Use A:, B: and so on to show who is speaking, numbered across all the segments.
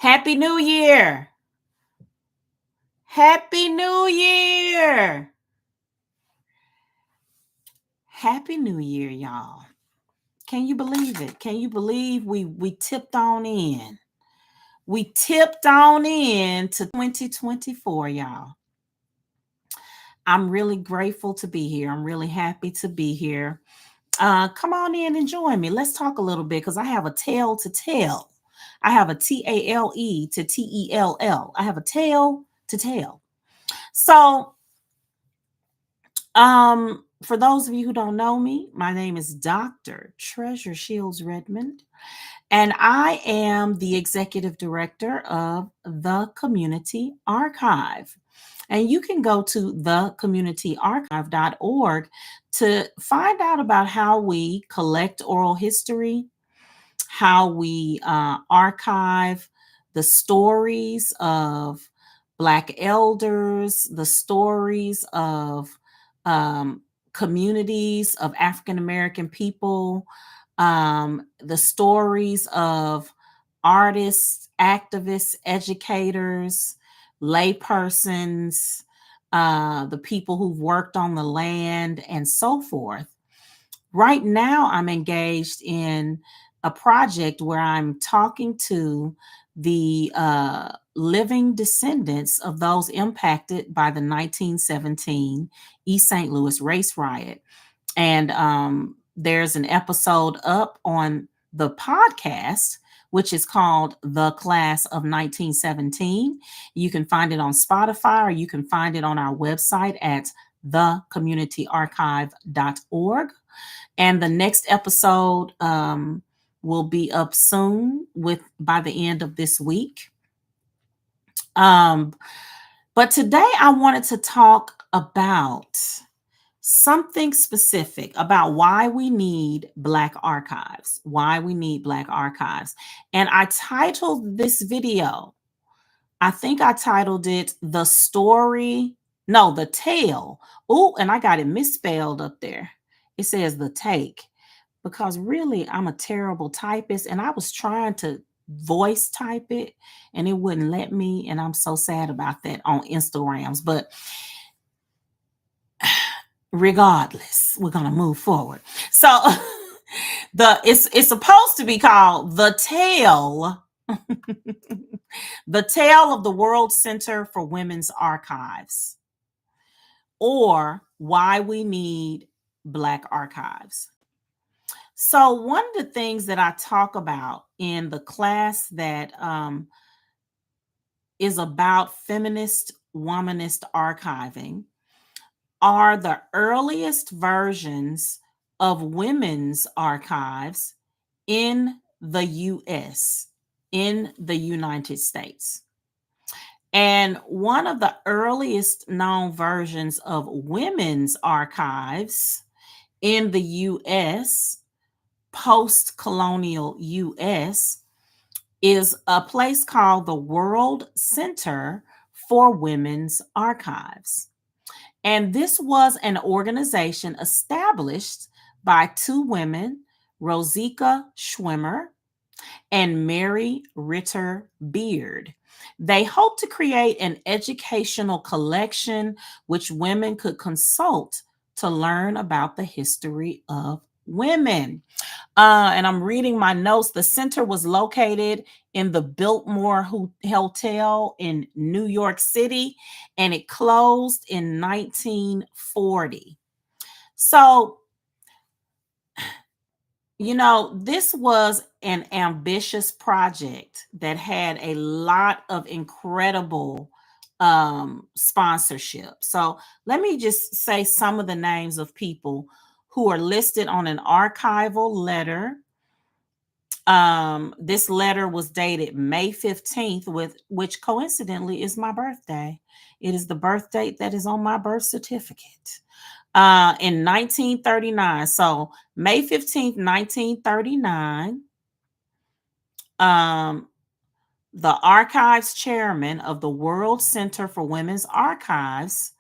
A: Happy New Year. Happy New Year. Happy New Year, y'all. Can you believe it? Can you believe we tipped on in? We tipped on in to 2024, y'all. I'm really grateful to be here. I'm really happy to be here. Come on in and join me. Let's talk a little bit because I have a tale to tell. I have a TALE to TELL. I have a tale to tell. So, for those of you who don't know me, my name is Dr. Treasure Shields Redmond, and I am the executive director of the Community Archive. And you can go to thecommunityarchive.org to find out about how we collect oral history, how we archive the stories of Black elders, the stories of um, communities of African American people, the stories of artists, activists, educators, laypersons, the people who've worked on the land, and so forth. Right now, I'm engaged in a project where I'm talking to the living descendants of those impacted by the 1917 East St. Louis race riot. And there's an episode up on the podcast, which is called The Class of 1917. You can find it on Spotify, or you can find it on our website at thecommunityarchive.org. And the next episode will be up soon with by the end of this week. But today I wanted to talk about something specific about why we need Black archives, why we need Black archives. And I titled this video, I think I titled it The Story, no, The Tale. Oh, and I got it misspelled up there. It says The Take, because really I'm a terrible typist and I was trying to voice type it and it wouldn't let me. And I'm so sad about that on Instagrams. But regardless, we're gonna move forward. So it's supposed to be called The Tale. The Tale of the World Center for Women's Archives, or Why We Need Black Archives. So, one of the things that I talk about in the class that is about feminist, womanist archiving are the earliest versions of women's archives in the US, in the United States. And one of the earliest known versions of women's archives in the US, post colonial US, is a place called the World Center for Women's Archives. And this was an organization established by two women, Rosika Schwimmer and Mary Ritter Beard. They hope to create an educational collection which women could consult to learn about the history of women. And I'm reading my notes. The center was located in the Biltmore Hotel in New York City, and it closed in 1940. So, this was an ambitious project that had a lot of incredible sponsorship. So let me just say some of the names of people who are listed on an archival letter. This letter was dated May 15th, which coincidentally is my birthday. It is the birth date that is on my birth certificate. In 1939. So May 15th, 1939, the archives chairman of the World Center for Women's Archives,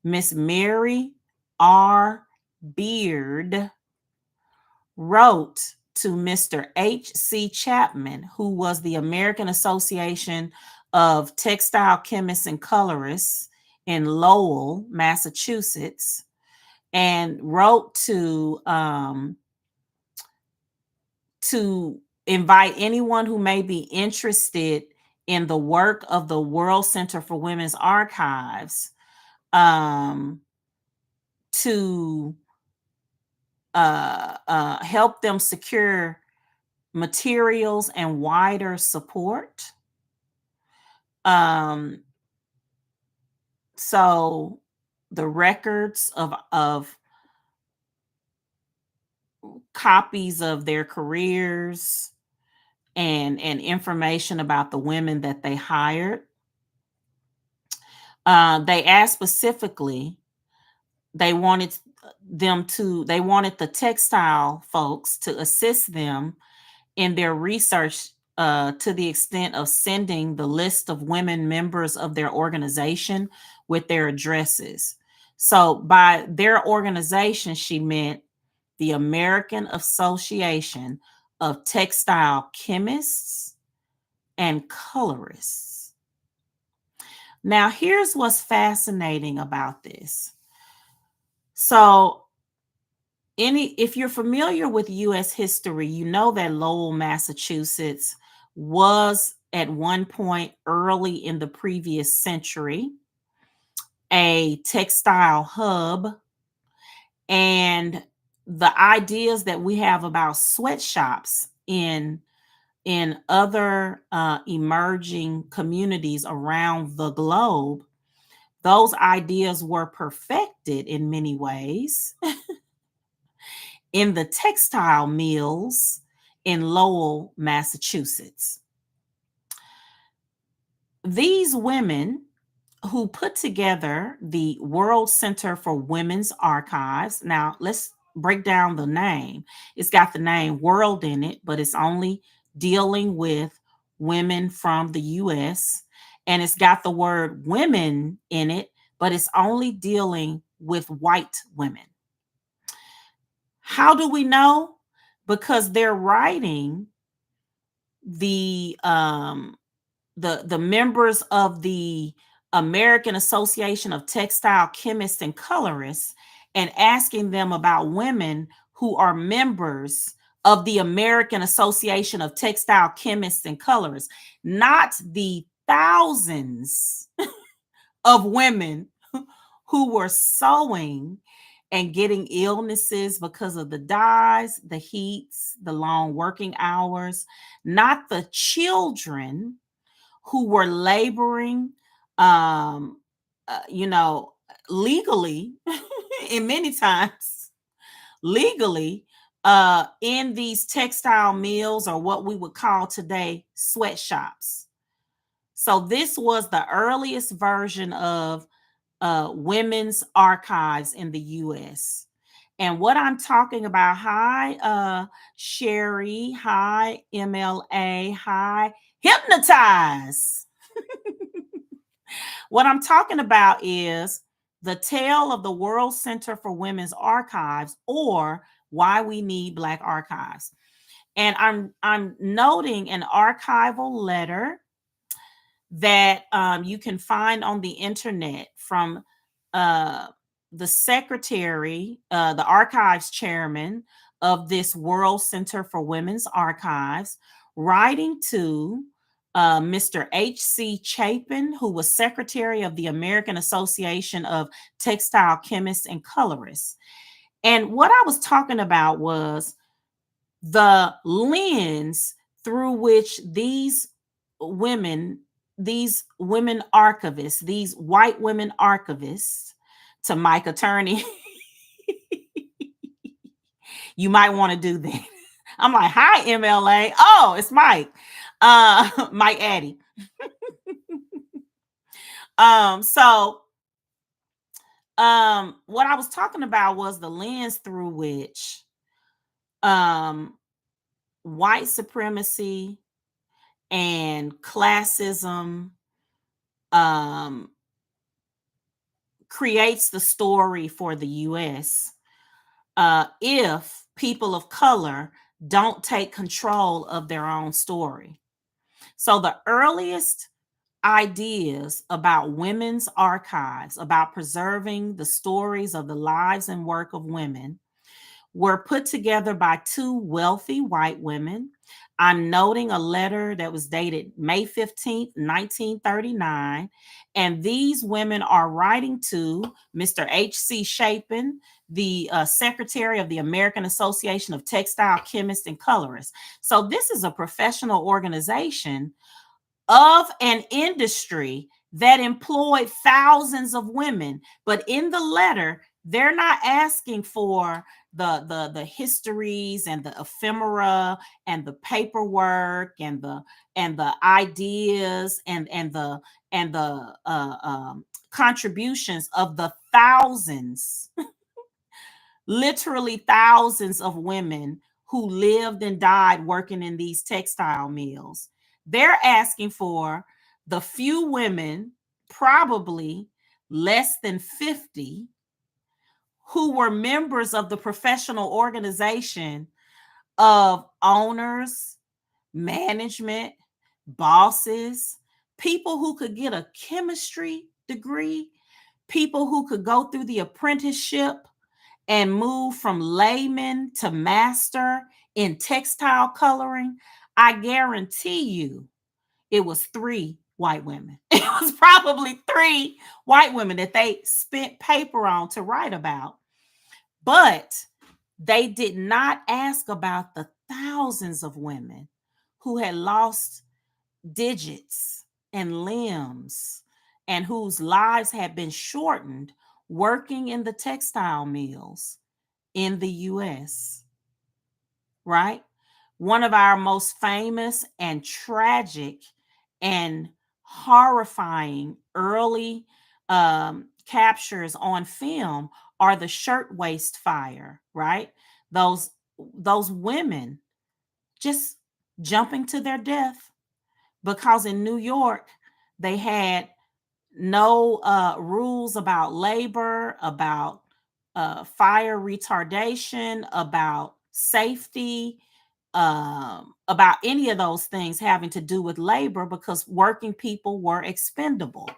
A: Miss Mary R. Beard, wrote to Mr. H.C. Chapman, who was the American Association of Textile Chemists and Colorists in Lowell, Massachusetts, and wrote to invite anyone who may be interested in the work of the World Center for Women's Archives to help them secure materials and wider support. So the records of copies of their careers and information about the women that they hired. They asked specifically, they wanted they wanted the textile folks to assist them in their research to the extent of sending the list of women members of their organization with their addresses. So by their organization, she meant the American Association of Textile Chemists and Colorists. Now, here's what's fascinating about this. So, if you're familiar with US history, you know that Lowell, Massachusetts was at one point early in the previous century a textile hub, and the ideas that we have about sweatshops in other emerging communities around the globe, those ideas were perfected in many ways in the textile mills in Lowell, Massachusetts. These women who put together the World Center for Women's Archives. Now, let's break down the name. It's got the name World in it, but it's only dealing with women from the US. And it's got the word women in it, but it's only dealing with white women. How do we know? Because they're writing the members of the American Association of Textile Chemists and Colorists and asking them about women who are members of the American Association of Textile Chemists and Colorists, not the thousands of women who were sewing and getting illnesses because of the dyes, the heats, the long working hours, not the children who were laboring, you know, legally, and many times legally, in these textile mills, or what we would call today sweatshops. So this was the earliest version of women's archives in the US. And what I'm talking about, hi, Sherry, hi, MLA, hi, Hypnotize. What I'm talking about is the tale of the World Center for Women's Archives, or why we need Black archives. And I'm noting an archival letter that you can find on the internet from the secretary, the archives chairman of this World Center for Women's Archives, writing to Mr. H.C. Chapin, who was secretary of the American Association of Textile Chemists and Colorists. And what I was talking about was the lens through which these women archivists, these white women archivists, to Mike Attorney, you might want to do that. I'm like, hi, MLA. Oh, it's Mike. Mike Addy. What I was talking about was the lens through which white supremacy and classism creates the story for the US if people of color don't take control of their own story. So the earliest ideas about women's archives, about preserving the stories of the lives and work of women, were put together by two wealthy white women. I'm noting a letter that was dated May 15th, 1939. And these women are writing to Mr. H.C. Chapin, the secretary of the American Association of Textile Chemists and Colorists. So, this is a professional organization of an industry that employed thousands of women. But in the letter, they're not asking for the histories and the ephemera and the paperwork and the ideas and the contributions of the thousands, literally thousands of women who lived and died working in these textile mills. They're asking for the few women, probably less than 50, who were members of the professional organization of owners, management, bosses, people who could get a chemistry degree, people who could go through the apprenticeship and move from layman to master in textile coloring. I guarantee you it was three white women. It was probably three white women that they spent paper on to write about. But they did not ask about the thousands of women who had lost digits and limbs and whose lives had been shortened working in the textile mills in the US, right? One of our most famous and tragic and horrifying early captures on film are the shirtwaist fire, right? Those those women just jumping to their death because in New York they had no rules about labor, about fire retardation, about safety, about any of those things having to do with labor because working people were expendable.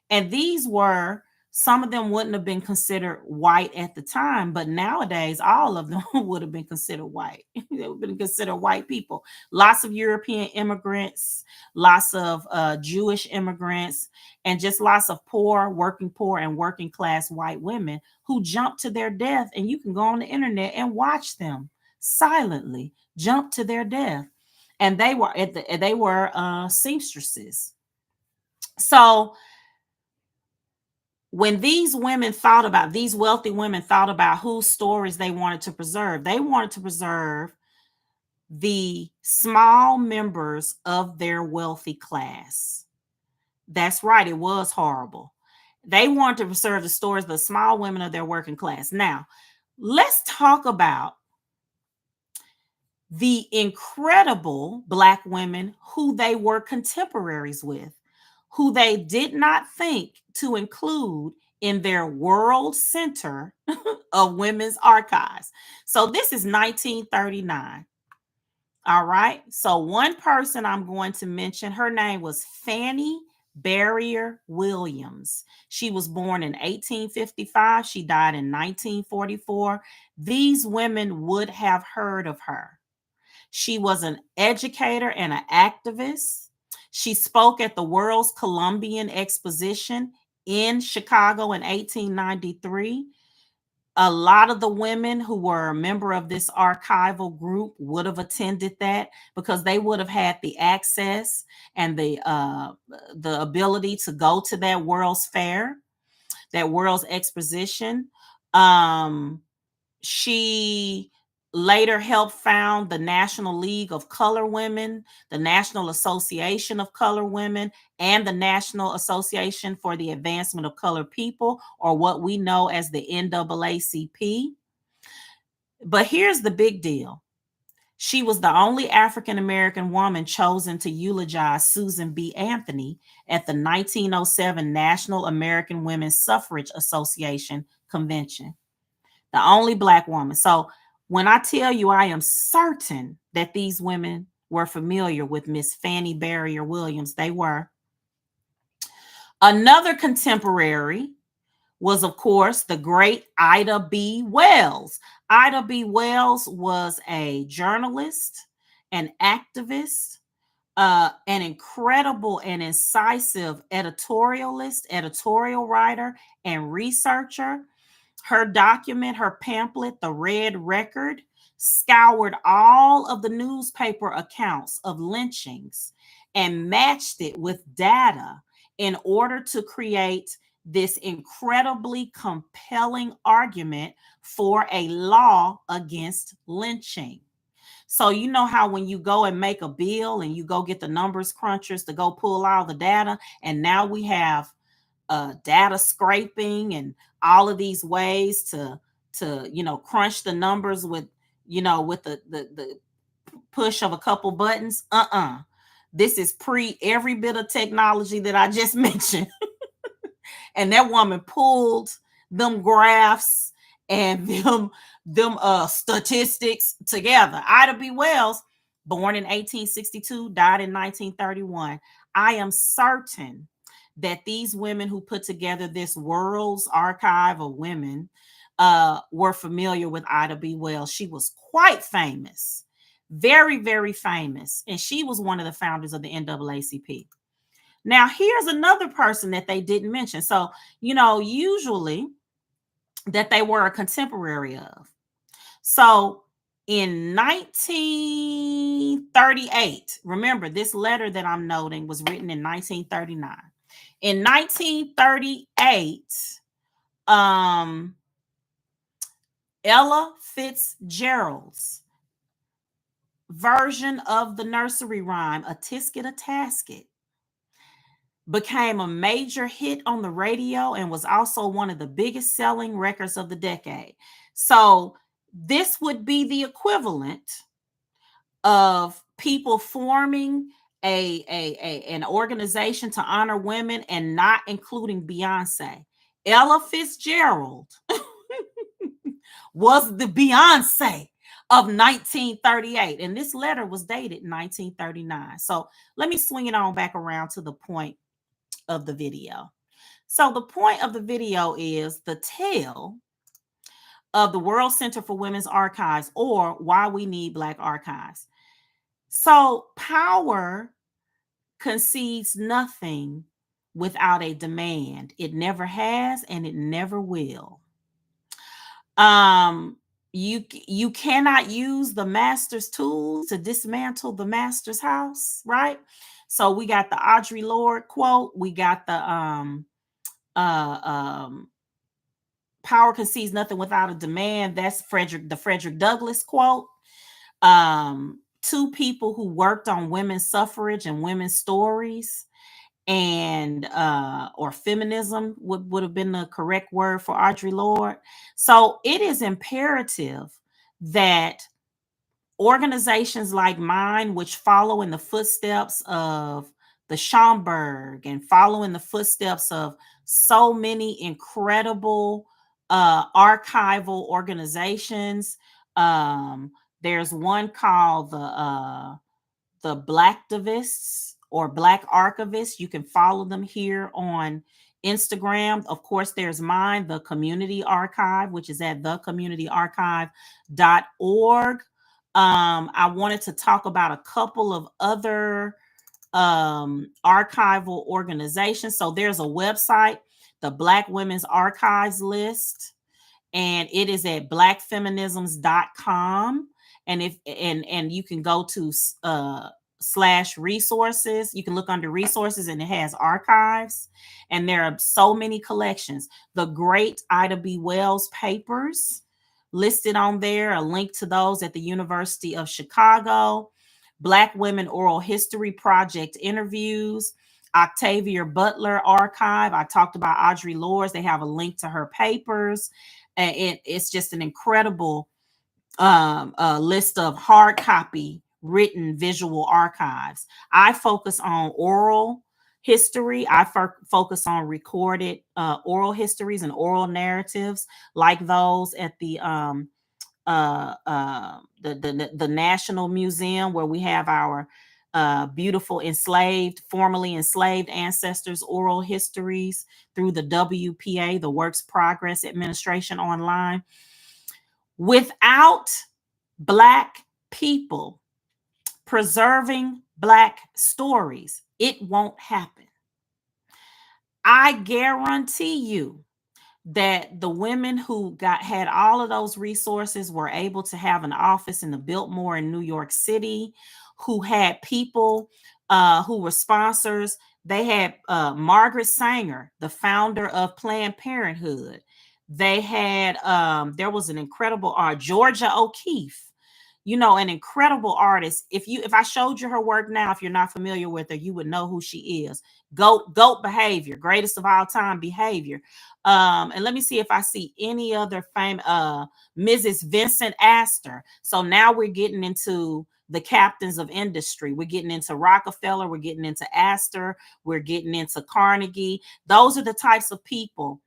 A: And these were, some of them wouldn't have been considered white at the time, but nowadays all of them would have been considered white. They would have been considered white people. Lots of European immigrants, lots of Jewish immigrants, and just lots of poor and working class white women who jumped to their death. And you can go on the internet and watch them silently jump to their death. And they were seamstresses. So when these wealthy women thought about whose stories they wanted to preserve, they wanted to preserve the small members of their wealthy class. That's right, it was horrible. They wanted to preserve the stories of the small women of their working class. Now, let's talk about the incredible Black women who they were contemporaries with, who they did not think to include in their world center of women's archives. So this is 1939. All right. So one person I'm going to mention, her name was Fannie Barrier Williams. She was born in 1855. She died in 1944. These women would have heard of her. She was an educator and an activist. She spoke at the World's Columbian Exposition in Chicago in 1893. A lot of the women who were a member of this archival group would have attended that because they would have had the access and the ability to go to that World's Fair, that World's Exposition. She later helped found the National League of Color Women, the National Association of Color Women, and the National Association for the Advancement of Colored People, or what we know as the NAACP. But here's the big deal. She was the only African American woman chosen to eulogize Susan B. Anthony at the 1907 National American Women's Suffrage Association convention. The only Black woman. So When I tell you, I am certain that these women were familiar with Miss Fanny Barrier Williams. They were. Another contemporary was, of course, the great Ida B. Wells. Ida B. Wells was a journalist, an activist, an incredible and incisive editorialist, editorial writer, and researcher. Her document, her pamphlet, The Red Record, scoured all of the newspaper accounts of lynchings and matched it with data in order to create this incredibly compelling argument for a law against lynching. So you know how when you go and make a bill and you go get the numbers crunchers to go pull all the data, and now we have data scraping and all of these ways to crunch the numbers with with the push of a couple buttons. This is pre every bit of technology that I just mentioned. And that woman pulled them graphs and them statistics together. Ida B. Wells, born in 1862, died in 1931. I am certain that these women who put together this world's archive of women were familiar with Ida B. Wells. She was quite famous, very, very famous. And she was one of the founders of the NAACP. Now, here's another person that they didn't mention. So, usually that they were a contemporary of. So, in 1938, remember this letter that I'm noting was written in 1939. In 1938, Ella Fitzgerald's version of the nursery rhyme, A Tisket a Tasket, became a major hit on the radio and was also one of the biggest selling records of the decade. So this would be the equivalent of people forming an organization to honor women and not including Beyonce. Ella Fitzgerald was the Beyonce of 1938, and this letter was dated 1939. So let me swing it on back around to the point of the video. So the point of the video is the tale of the World Center for Women's Archives, or why we need Black archives. So power concedes nothing without a demand. It never has and it never will. You cannot use the master's tools to dismantle the master's house, right? So we got the Audre Lorde quote. We got the power concedes nothing without a demand. That's the Frederick Douglass quote. Two people who worked on women's suffrage and women's stories, and or feminism would have been the correct word for Audre Lorde. So it is imperative that organizations like mine, which follow in the footsteps of the Schomburg and follow in the footsteps of so many incredible archival organizations. There's one called the Blacktivists or Black Archivists. You can follow them here on Instagram. Of course, there's mine, the Community Archive, which is at thecommunityarchive.org. I wanted to talk about a couple of other archival organizations. So there's a website, the Black Women's Archives List, and it is at blackfeminisms.com. And you can go to slash resources. You can look under resources and it has archives. And there are so many collections. The great Ida B. Wells papers listed on there, a link to those at the University of Chicago. Black Women Oral History Project interviews, Octavia Butler Archive. I talked about Audre Lorde. They have a link to her papers. And it's just an incredible list of hard copy, written, visual archives. I focus on oral history. I focus on recorded oral histories and oral narratives like those at the the National Museum, where we have our beautiful formerly enslaved ancestors' oral histories through the WPA, the Works Progress Administration online. Without Black people preserving Black stories, it won't happen. I guarantee you that the women who had all of those resources were able to have an office in the Biltmore in New York City, who had people who were sponsors. They had Margaret Sanger, the founder of Planned Parenthood. They had there was an incredible Georgia O'Keeffe, an incredible artist. If I showed you her work now, if you're not familiar with her, you would know who she is. Goat behavior, greatest of all time behavior. And let me see if I see any other Mrs. Vincent Astor. So now we're getting into the captains of industry. We're getting into Rockefeller, we're getting into Astor, we're getting into Carnegie. Those are the types of people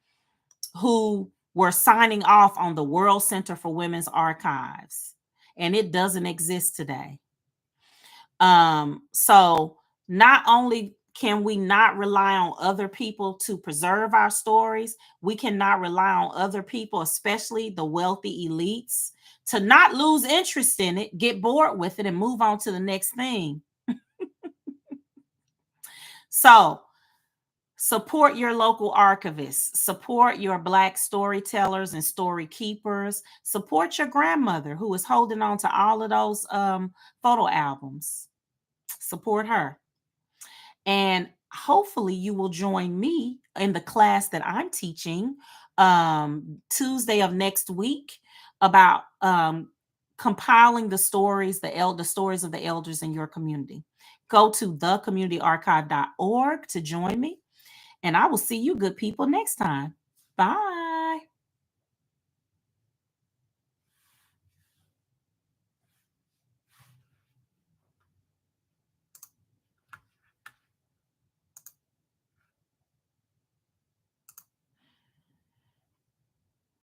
A: who were signing off on the World Center for Women's Archives. And it doesn't exist today. So not only can we not rely on other people to preserve our stories, we cannot rely on other people, especially the wealthy elites, to not lose interest in it, get bored with it, and move on to the next thing. So support your local archivists, support your Black storytellers and story keepers, support your grandmother who is holding on to all of those photo albums. Support her. And hopefully you will join me in the class that I'm teaching Tuesday of next week about compiling the stories, the stories of the elders in your community. Go to thecommunityarchive.org to join me. And I will see you good people next time. Bye.